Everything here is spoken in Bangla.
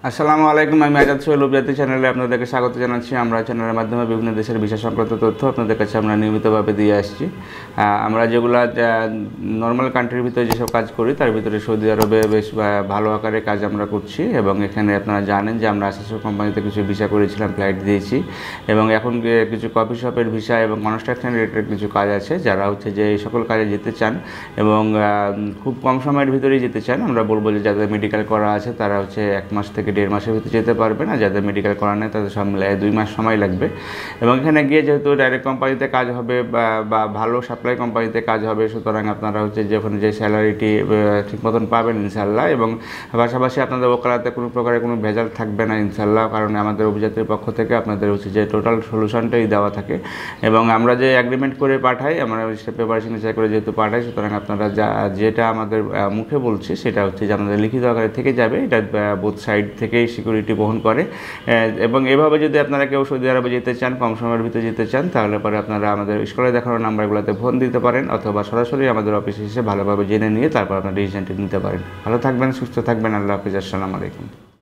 আসসালামু আলাইকুম। আমি আজাদ সোহেল উপজাতি চ্যানেলে আপনাদেরকে স্বাগত জানাচ্ছি। আমরা চ্যানেলের মাধ্যমে বিভিন্ন দেশের ভিসা সংক্রান্ত তথ্য আপনাদের কাছে আমরা নিয়মিতভাবে দিয়ে আসছি। আমরা যেগুলো নর্মাল কান্ট্রির ভিতরে যেসব কাজ করি তার ভিতরে সৌদি আরবে বেশ ভালো আকারে কাজ আমরা করছি, এবং এখানে আপনারা জানেন যে আমরা আসাসো কোম্পানিতে কিছু ভিসা করেছিলাম, ফ্লাইট দিয়েছি, এবং এখন কিছু কফি শপের ভিসা এবং কনস্ট্রাকশন রিলেটেড কিছু কাজ আছে। যারা হচ্ছে যে এই সকল কাজে যেতে চান এবং খুব কম সময়ের ভিতরেই যেতে চান, আমরা বলবো যে যাদের মেডিকেল করা আছে তারা হচ্ছে 1 মাস থেকে 1.5 মাসের ভিতরে যেতে পারবে না। যাদের মেডিকেল করা নেই তাদের সব মিলিয়ে 2 মাস সময় লাগবে। এবং এখানে গিয়ে যেহেতু ডাইরেক্ট কোম্পানিতে কাজ হবে বা ভালো সাপ্লাই কোম্পানিতে কাজ হবে, সুতরাং আপনারা হচ্ছে যে ওখানে যে স্যালারিটি ঠিক মতন পাবেন ইনশাল্লাহ, এবং পাশাপাশি আপনাদের ওকালাতে কোনো প্রকারের কোনো ভেজাল থাকবে না ইনশাল্লাহ, কারণ আমাদের অভিজাতের পক্ষ থেকে আপনাদের হচ্ছে যে টোটাল সলিউশনটাই দেওয়া থাকে। এবং আমরা যে অ্যাগ্রিমেন্ট করে পাঠাই, আমরা পেপার সিগনেচার করে যেহেতু পাঠাই, সুতরাং আপনারা যেটা আমাদের মুখে বলছি সেটা হচ্ছে যে আমাদের লিখিত আকারে থেকে যাবে। এটা বোথ সাইড থেকেই সিকিউরিটি বহন করে। এবং এভাবে যদি আপনারা কেউ সৌদি আরবে যেতে চান, কম সময়ের ভিতরে যেতে চান, তাহলে পরে আপনারা আমাদের স্ক্রিনে দেখানো নাম্বারগুলোতে ফোন দিতে পারেন, অথবা সরাসরি আমাদের অফিসে এসে ভালোভাবে জেনে নিয়ে তারপর আপনার ডিসিশনটি নিতে পারেন। ভালো থাকবেন, সুস্থ থাকবেন। আল্লাহ হাফিজ। আসসালামু আলাইকুম।